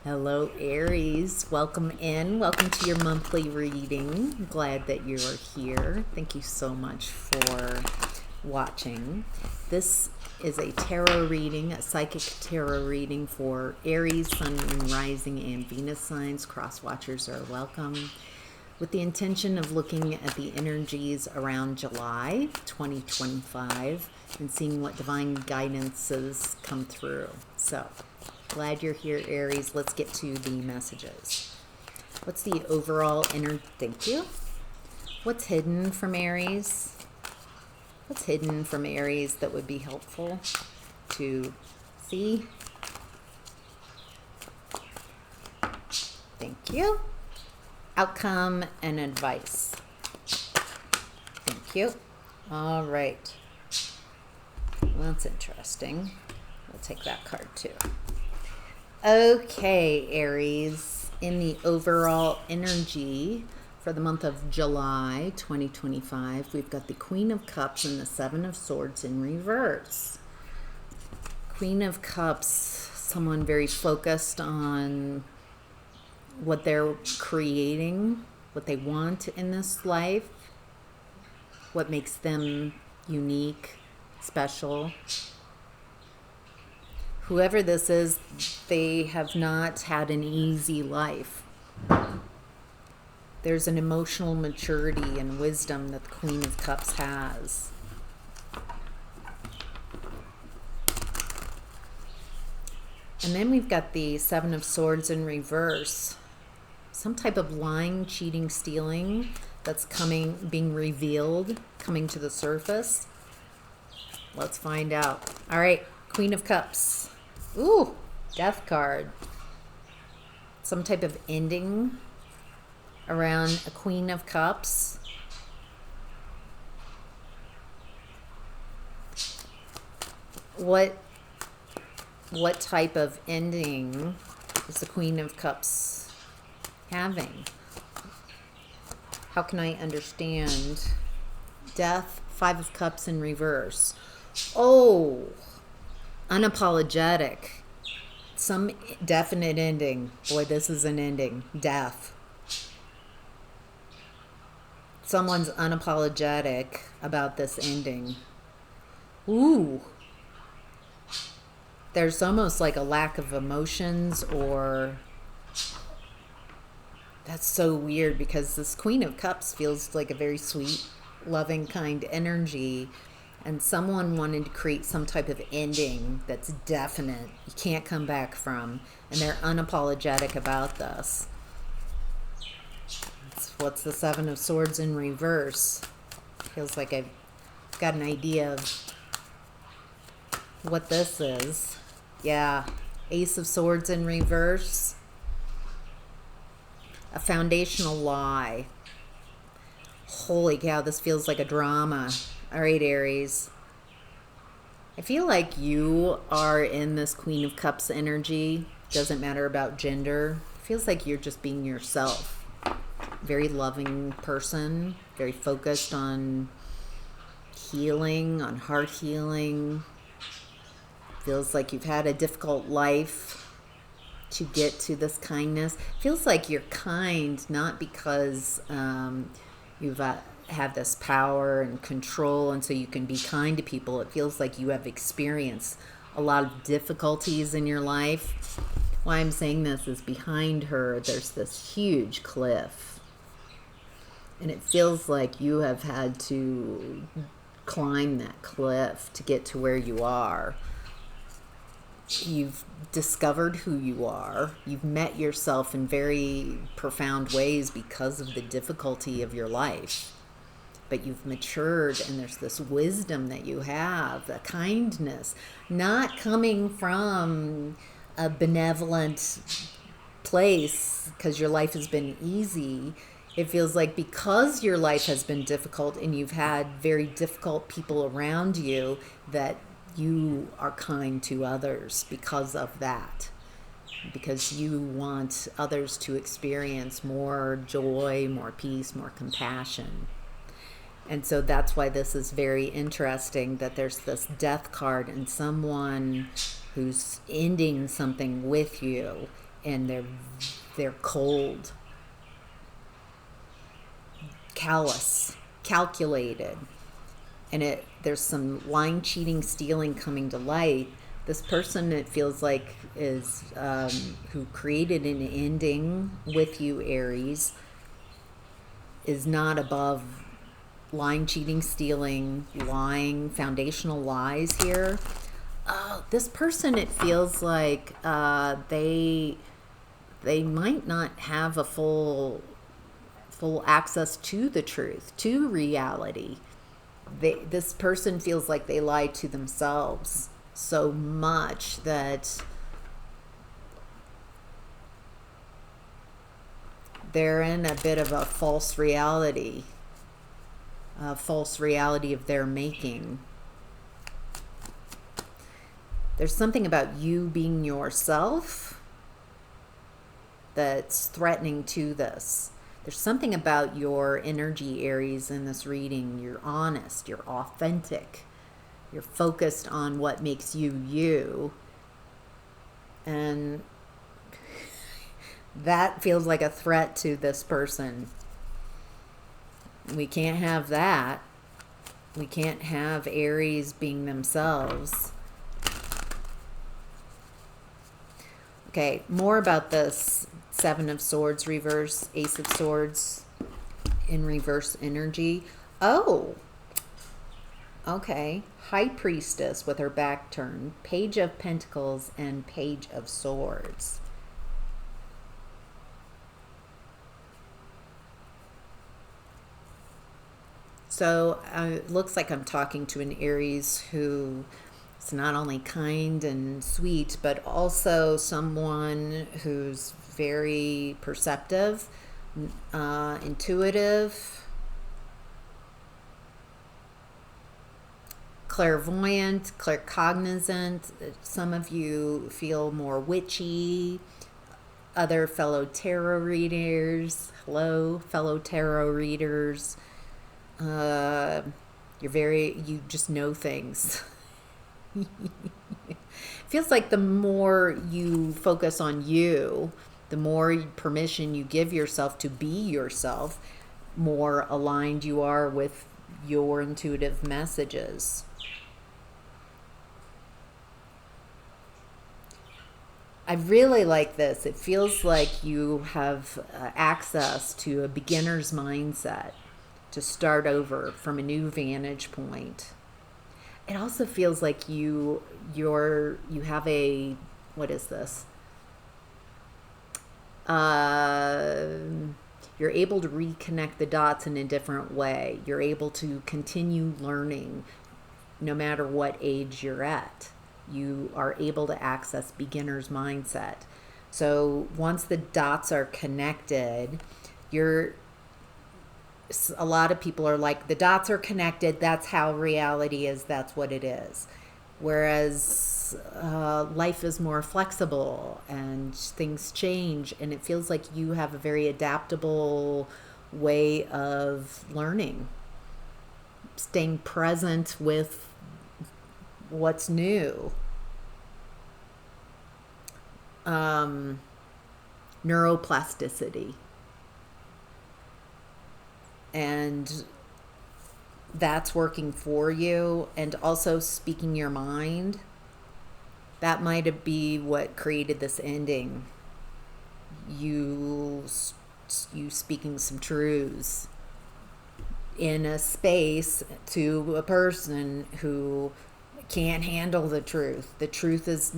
Hello, Aries. Welcome in. Welcome to your monthly reading. I'm glad that you're here. Thank you so much for watching. This is a tarot reading, a psychic tarot reading for Aries, Sun, Moon, Rising, and Venus signs. Cross watchers are welcome. With the intention of looking at the energies around July 2025 and seeing what divine guidances come through. So, glad you're here, Aries. Let's get to the messages. What's the overall inner... Thank you. What's hidden from Aries? What's hidden from Aries that would be helpful to see? Thank you. Outcome and advice. Thank you. All right. Well, that's interesting. We'll take that card too. Okay, Aries, in the overall energy for the month of July 2025, we've got the Queen of Cups and the Seven of Swords in reverse. Queen of Cups, someone very focused on what they're creating, what they want in this life, what makes them unique, special. Whoever this is, they have not had an easy life. There's an emotional maturity and wisdom that the Queen of Cups has. And then we've got the Seven of Swords in reverse. Some type of lying, cheating, stealing that's being revealed, coming to the surface. Let's find out. All right, Queen of Cups. Ooh, Death card. Some type of ending around a Queen of Cups. What type of ending is the Queen of Cups having? How can I understand? Death, Five of Cups in reverse. Oh, unapologetic. Some definite ending. Boy, this is an ending. Death. Someone's unapologetic about this ending. Ooh. There's almost like a lack of emotions, or... That's so weird because this Queen of Cups feels like a very sweet, loving, kind energy, and someone wanted to create some type of ending that's definite, you can't come back from, and they're unapologetic about this. What's the Seven of Swords in reverse? Feels like I've got an idea of what this is. Yeah, Ace of Swords in reverse. A foundational lie. Holy cow, this feels like a drama. All right, Aries. I feel like you are in this Queen of Cups energy. Doesn't matter about gender. Feels like you're just being yourself. Very loving person. Very focused on healing, on heart healing. Feels like you've had a difficult life to get to this kindness. Feels like you're kind not because you've have this power and control and so you can be kind to people. It feels like you have experienced a lot of difficulties in your life. Why I'm saying this is behind her there's this huge cliff, and it feels like you have had to climb that cliff to get to where you are. You've discovered who you are. You've met yourself in very profound ways because of the difficulty of your life. But you've matured, and there's this wisdom that you have, the kindness, not coming from a benevolent place because your life has been easy. It feels like because your life has been difficult and you've had very difficult people around you, that you are kind to others because of that, because you want others to experience more joy, more peace, more compassion. And so that's why this is very interesting, that there's this Death card and someone who's ending something with you and they're cold, callous, calculated, and there's some lying, cheating, stealing coming to light. This person, it feels like, is who created an ending with you, Aries, is not above lying, cheating, stealing, lying, foundational lies here. This person, it feels like they might not have a full access to the truth, to reality. This person feels like they lie to themselves so much that they're in a bit of a false reality of their making. There's something about you being yourself that's threatening to this. There's something about your energy, Aries, in this reading. You're honest, you're authentic, you're focused on what makes you you. And that feels like a threat to this person. We can't have that. We can't have Aries being themselves. Okay, more about this Seven of Swords reverse, Ace of Swords in reverse energy. Oh, okay. High Priestess with her back turned, Page of Pentacles and Page of Swords. So it looks like I'm talking to an Aries who is not only kind and sweet, but also someone who's very perceptive, intuitive, clairvoyant, claircognizant. Some of you feel more witchy. Other fellow tarot readers, hello, fellow tarot readers. You just know things. Feels like the more you focus on you, the more permission you give yourself to be yourself, more aligned you are with your intuitive messages. I really like this. It feels like you have access to a beginner's mindset to start over from a new vantage point. It also feels like you have a, what is this? You're able to reconnect the dots in a different way. You're able to continue learning no matter what age you're at. You are able to access beginner's mindset. So once the dots are connected, a lot of people are like, the dots are connected, that's how reality is, that's what it is. Whereas life is more flexible and things change, and it feels like you have a very adaptable way of learning, staying present with what's new. Neuroplasticity. And that's working for you. And also speaking your mind. That might be what created this ending. You speaking some truths in a space to a person who can't handle the truth. The truth is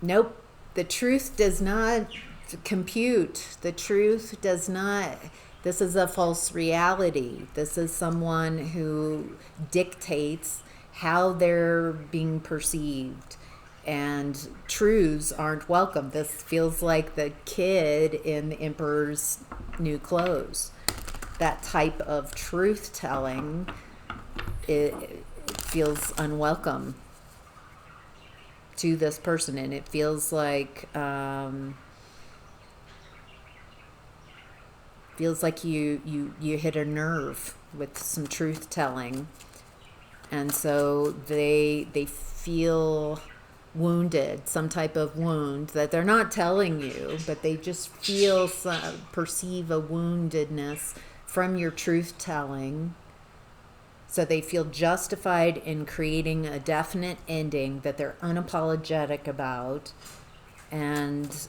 nope. The truth does not compute. The truth does not. This is a false reality. This is someone who dictates how they're being perceived, and truths aren't welcome. This feels like the kid in the Emperor's New Clothes. That type of truth telling, it feels unwelcome to this person, and it feels like you hit a nerve with some truth telling, and so they feel wounded, some type of wound that they're not telling you, but they just feel perceive a woundedness from your truth telling. So they feel justified in creating a definite ending that they're unapologetic about. And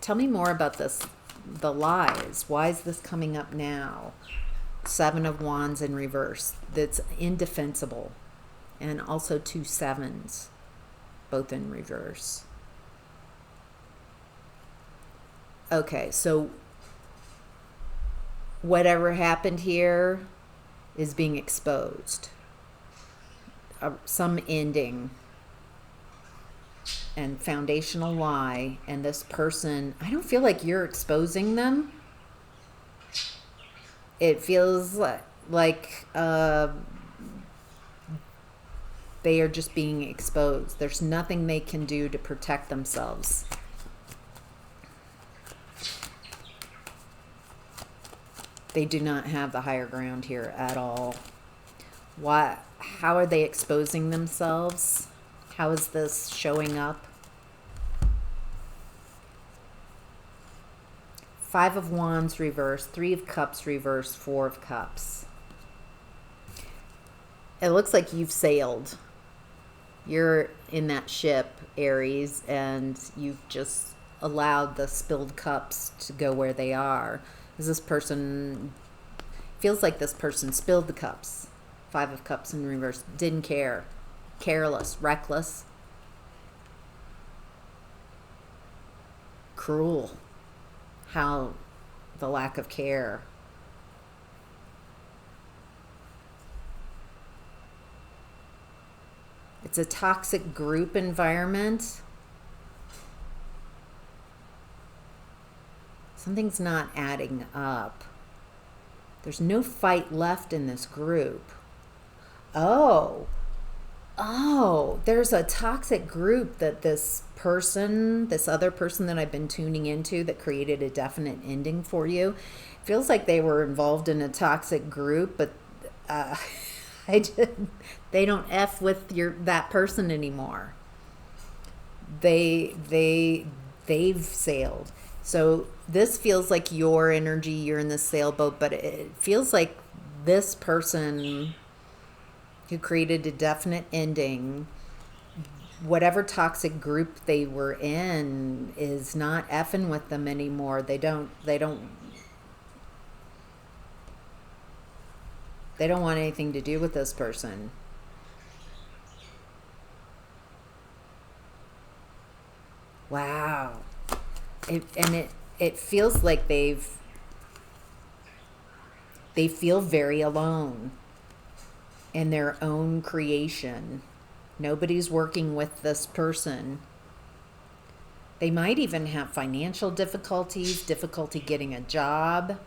tell me more about this, the lies. Why is this coming up now? 7 of Wands in reverse. That's indefensible. And also 2 sevens, both in reverse. Okay, so whatever happened here is being exposed. Some ending and foundational lie, and this person, I don't feel like you're exposing them. It feels like they are just being exposed. There's nothing they can do to protect themselves. They do not have the higher ground here at all. How are they exposing themselves? How is this showing up? 5 of Wands reverse, 3 of Cups reverse, 4 of Cups. It looks like you've sailed. You're in that ship, Aries, and you've just allowed the spilled cups to go where they are. This person feels like this person spilled the cups. 5 of Cups in reverse. Didn't care. Careless. Reckless. Cruel. How the lack of care. It's a toxic group environment. Something's not adding up. There's no fight left in this group. Oh, there's a toxic group that this other person that I've been tuning into that created a definite ending for you. Feels like they were involved in a toxic group, but they don't F with that person anymore. They've sailed. So this feels like your energy, you're in the sailboat, but it feels like this person who created a definite ending, whatever toxic group they were in, is not effing with them anymore. They don't want anything to do with this person. Wow. It feels like they feel very alone in their own creation. Nobody's working with this person. They might even have financial difficulties, difficulty getting a job.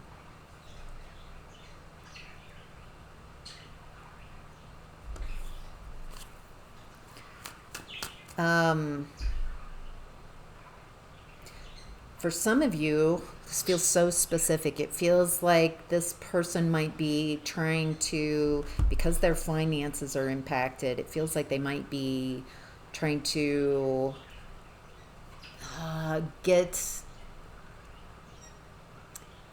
For some of you, this feels so specific. It feels like this person might be trying to, because their finances are impacted, it feels like they might be trying to get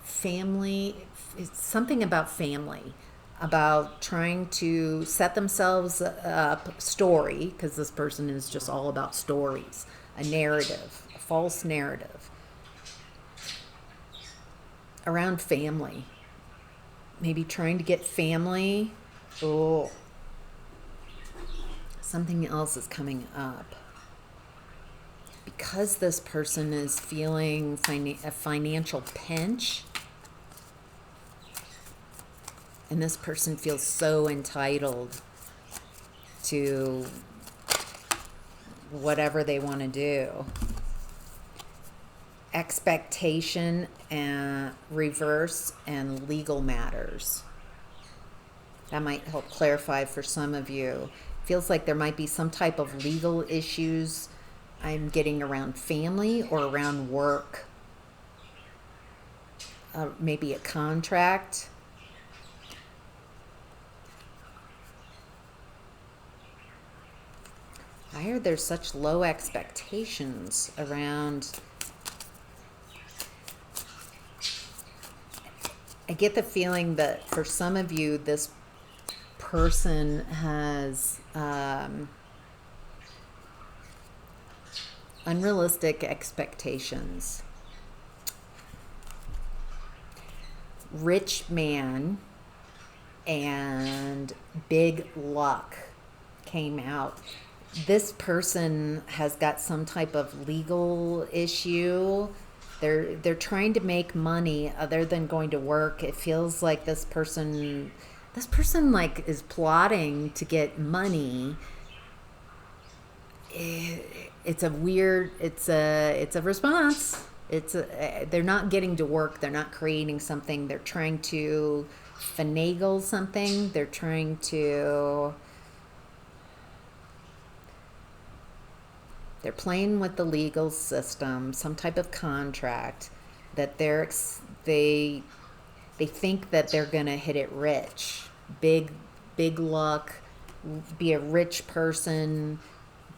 family. It's something about family, about trying to set themselves up, story, because this person is just all about stories, a narrative, a false narrative around family. Maybe trying to get family. Oh, something else is coming up. Because this person is feeling a financial pinch, and this person feels so entitled to whatever they want to do. Expectation and reverse and legal matters. That might help clarify for some of you. Feels like there might be some type of legal issues I'm getting around family or around work. Maybe a contract. I heard there's such low expectations around. I get the feeling that for some of you, this person has unrealistic expectations. Rich man and big luck came out. This person has got some type of legal issue. They're trying to make money other than going to work. It feels like this person like is plotting to get money. It's a response. They're not getting to work. They're not creating something. They're trying to finagle something. They're playing with the legal system, some type of contract that they think that they're going to hit it rich. Big luck, be a rich person,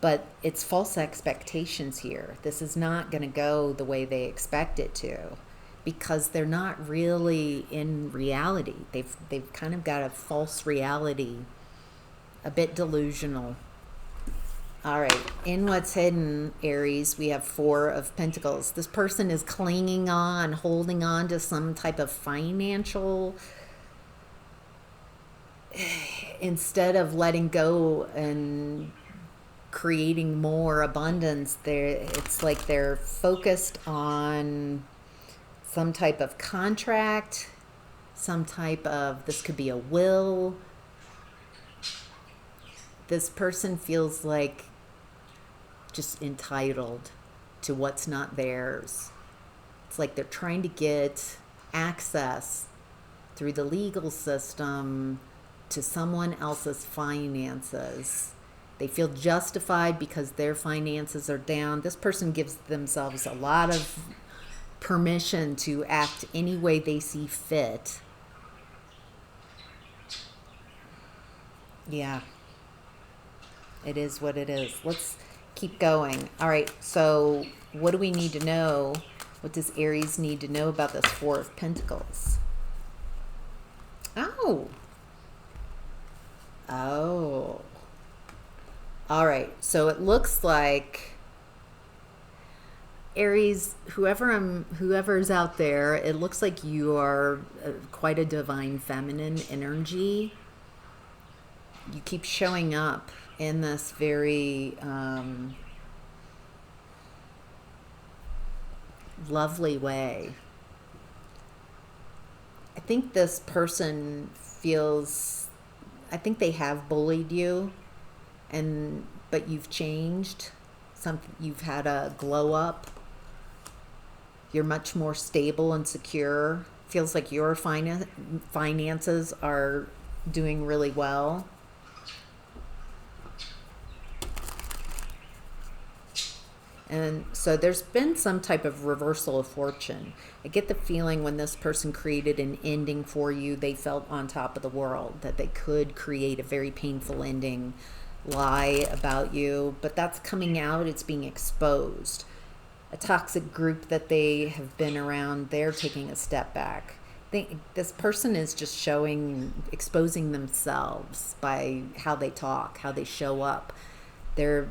but it's false expectations here. This is not going to go the way they expect it to, because they're not really in reality. They've kind of got a false reality, a bit delusional. All right, in what's hidden, Aries, we have Four of Pentacles. This person is clinging on, holding on to some type of financial, instead of letting go and creating more abundance. It's like they're focused on some type of contract, this could be a will. This person feels like just entitled to what's not theirs. It's like they're trying to get access through the legal system to someone else's finances. They feel justified because their finances are down. This person gives themselves a lot of permission to act any way they see fit. Yeah. It is what it is. Let's keep going. All right, so what do we need to know? What does Aries need to know about this Four of Pentacles? Oh. All right, so it looks like Aries, whoever's out there, it looks like you are quite a divine feminine energy. You keep showing up in this very lovely way. I think this person I think they have bullied you, but you've changed. You've had a glow up. You're much more stable and secure. Feels like your finances are doing really well. And so there's been some type of reversal of fortune. I get the feeling when this person created an ending for you, they felt on top of the world, that they could create a very painful ending, lie about you, but that's coming out, it's being exposed. A toxic group that they have been around, they're taking a step back. This person is just exposing themselves by how they talk, how they show up. They're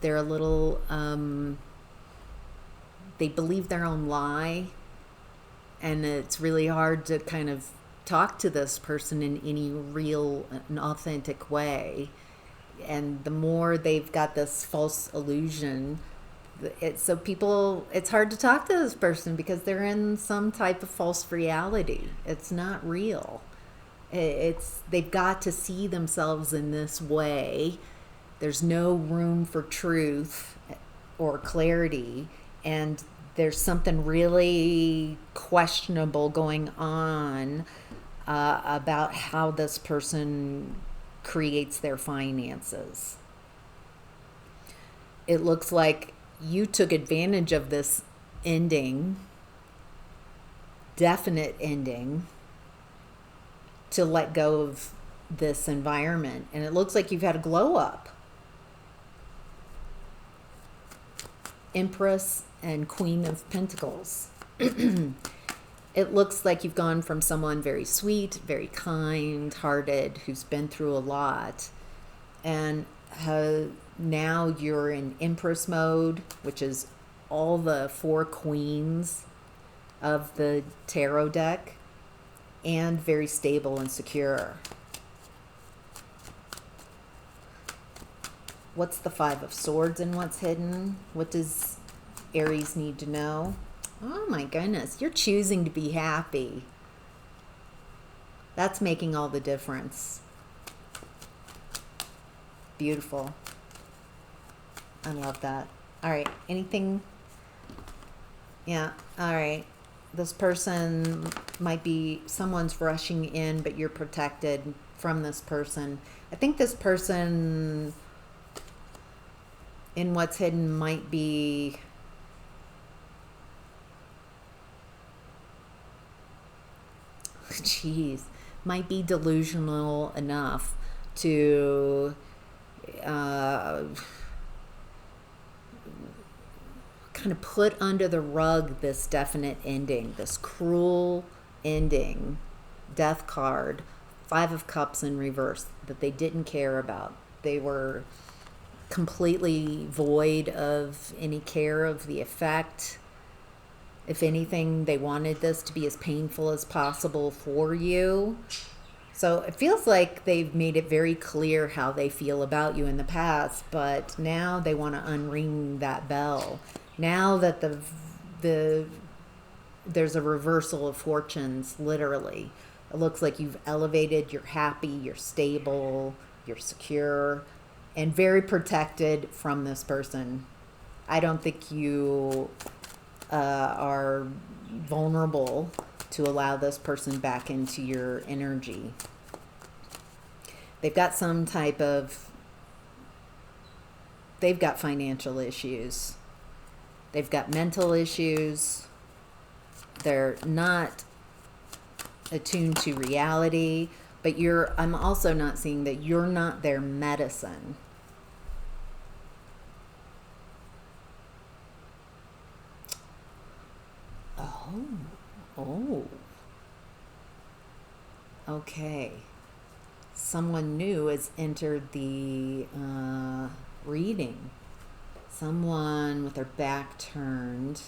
a little, they believe their own lie, and it's really hard to kind of talk to this person in any real and authentic way. And the more they've got this false illusion, it's hard to talk to this person because they're in some type of false reality. It's not real. They've got to see themselves in this way. There's no room for truth or clarity, and there's something really questionable going on about how this person creates their finances. It looks like you took advantage of this ending, definite ending, to let go of this environment. And it looks like you've had a glow up. Empress and Queen of Pentacles. It looks like you've gone from someone very sweet, very kind-hearted, who's been through a lot, and now you're in Empress mode, which is all the 4 queens of the tarot deck, and very stable and secure. What's the 5 of Swords and what's hidden? What does Aries need to know? Oh my goodness, you're choosing to be happy. That's making all the difference. Beautiful. I love that. All right, anything? Yeah, all right. This person might be, someone's rushing in, but you're protected from this person. I think this person in what's hidden might be might be delusional enough to kind of put under the rug this definite ending, this cruel ending, death card, 5 of Cups in reverse, that they didn't care about. They were completely void of any care of the effect. If anything, they wanted this to be as painful as possible for you. So it feels like they've made it very clear how they feel about you in the past, but now they want to unring that bell. Now that there's a reversal of fortunes, literally. It looks like you've elevated, you're happy, you're stable, you're secure, and very protected from this person. I don't think you are vulnerable to allow this person back into your energy. They've got some type of, they've got financial issues. They've got mental issues. They're not attuned to reality, but I'm also not seeing that you're not their medicine. Oh. Okay. Someone new has entered the reading. Someone with their back turned.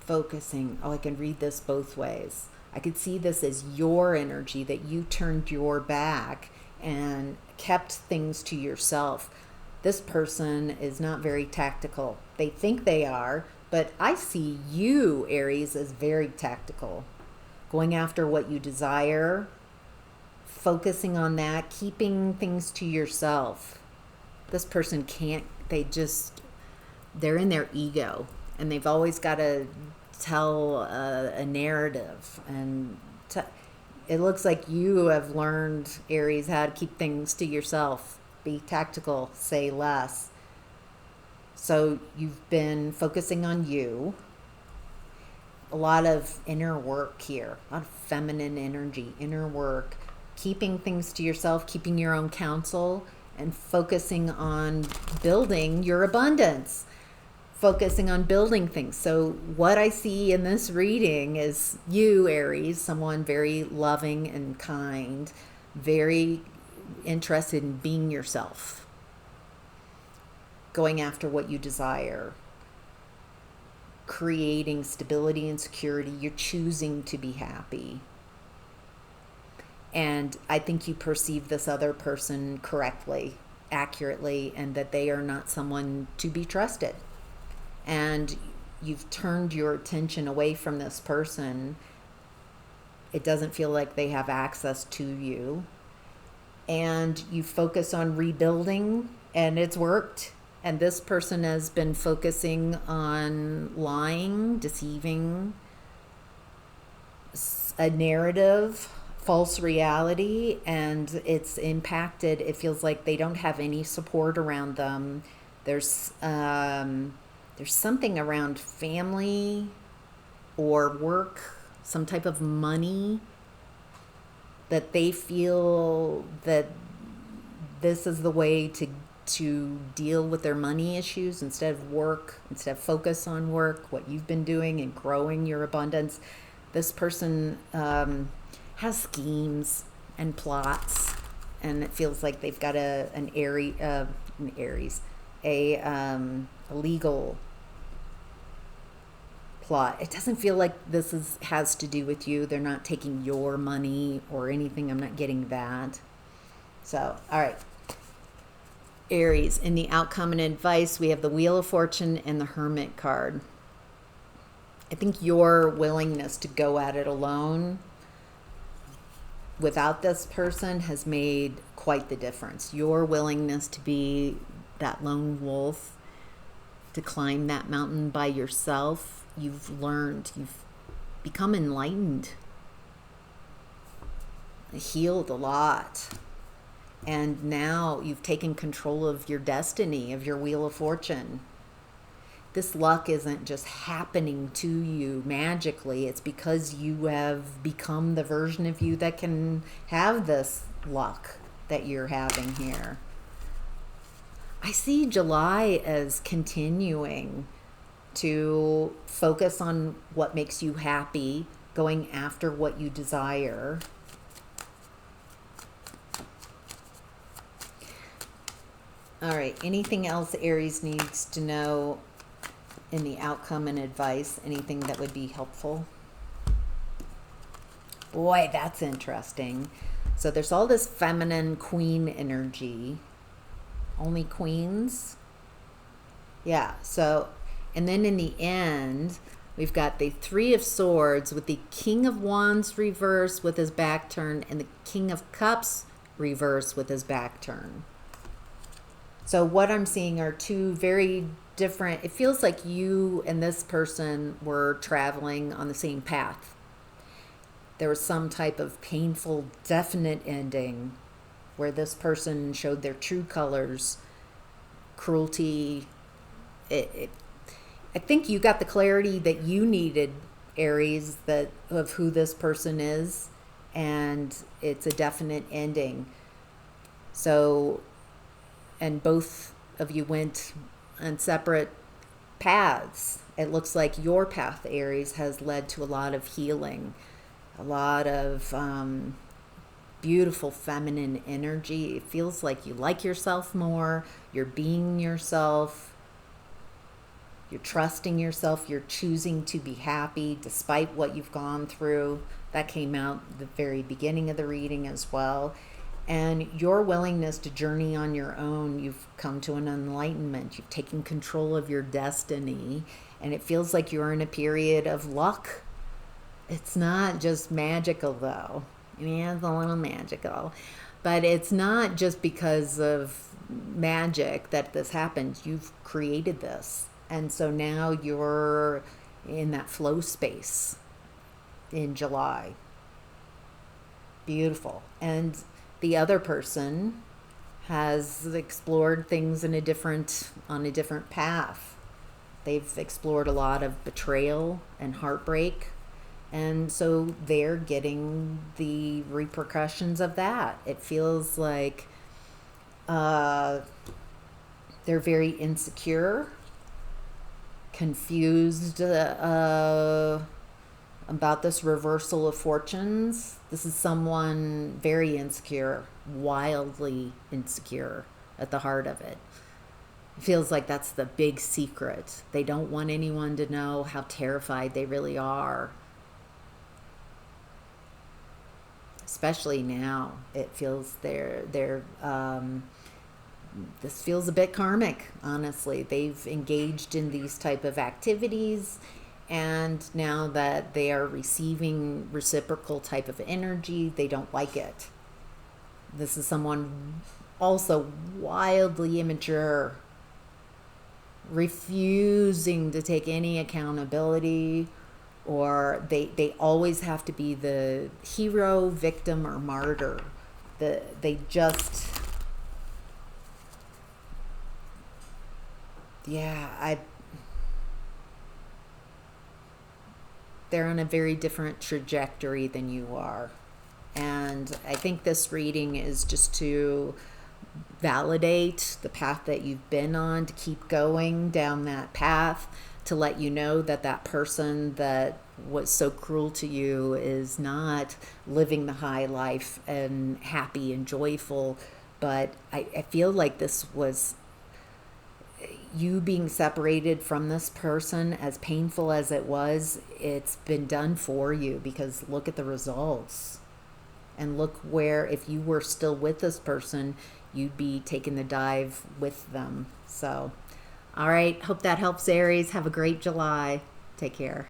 Focusing. Oh, I can read this both ways. I could see this as your energy, that you turned your back and kept things to yourself. This person is not very tactical. They think they are, but I see you, Aries, as very tactical. Going after what you desire, focusing on that, keeping things to yourself. This person can't, they're in their ego, and they've always got to tell a narrative. And it looks like you have learned, Aries, how to keep things to yourself. Be tactical, say less. So you've been focusing on you. A lot of inner work here, a lot of feminine energy, inner work, keeping things to yourself, keeping your own counsel, and focusing on building your abundance, focusing on building things. So what I see in this reading is you, Aries, someone very loving and kind, very interested in being yourself, going after what you desire, creating stability and security. You're choosing to be happy. And I think you perceive this other person correctly, accurately, and that they are not someone to be trusted. And you've turned your attention away from this person. It doesn't feel like they have access to you. And you focus on rebuilding, and it's worked. And this person has been focusing on lying, deceiving, a narrative, false reality, and it's impacted. It feels like they don't have any support around them. There's something around family or work, some type of money, that they feel that this is the way to to deal with their money issues instead of focus on work, what you've been doing and growing your abundance. This person has schemes and plots, and it feels like they've got a legal plot. It doesn't feel like this has to do with you. They're not taking your money or anything. I'm not getting that. So, all right. Aries, in the outcome and advice, we have the Wheel of Fortune and the Hermit card. I think your willingness to go at it alone without this person has made quite the difference. Your willingness to be that lone wolf, to climb that mountain by yourself, you've learned, you've become enlightened, healed a lot. And now you've taken control of your destiny, of your Wheel of Fortune. This luck isn't just happening to you magically. It's because you have become the version of you that can have this luck that you're having here. I see July as continuing to focus on what makes you happy, going after what you desire. All right, anything else Aries needs to know in the outcome and advice? Anything that would be helpful? Boy, that's interesting. So there's all this feminine queen energy. Only queens? Yeah, so, and then in the end, we've got the Three of Swords with the King of Wands reverse with his back turned and the King of Cups reverse with his back turned. So what I'm seeing are two very different, it feels like you and this person were traveling on the same path. There was some type of painful, definite ending where this person showed their true colors, cruelty. I think you got the clarity that you needed, Aries, of who this person is, and it's a definite ending. So, and both of you went on separate paths. It looks like your path, Aries, has led to a lot of healing, a lot of beautiful feminine energy. It feels like you like yourself more, you're being yourself, you're trusting yourself, you're choosing to be happy despite what you've gone through. That came out at the very beginning of the reading as well. And your willingness to journey on your own, you've come to an enlightenment. You've taken control of your destiny. And it feels like you're in a period of luck. It's not just magical, though. I mean, it's a little magical. But it's not just because of magic that this happened. You've created this. And so now you're in that flow space in July. Beautiful. And the other person has explored things on a different path. They've explored a lot of betrayal and heartbreak, and so they're getting the repercussions of that. It feels like they're very insecure, confused about this reversal of fortunes. This is someone very insecure, wildly insecure at the heart of it. It feels like that's the big secret. They don't want anyone to know how terrified they really are. Especially now, it feels this feels a bit karmic, honestly. They've engaged in these type of activities, and now that they are receiving reciprocal type of energy, they don't like it. This is someone also wildly immature, refusing to take any accountability, or they always have to be the hero, victim, or martyr. They just, they're on a very different trajectory than you are. And I think this reading is just to validate the path that you've been on, to keep going down that path, to let you know that that person that was so cruel to you is not living the high life and happy and joyful. But I feel like this was you being separated from this person, as painful as it was. It's been done for you, because look at the results. And look where, if you were still with this person, you'd be taking the dive with them. So, all right. Hope that helps, Aries. Have a great July. Take care.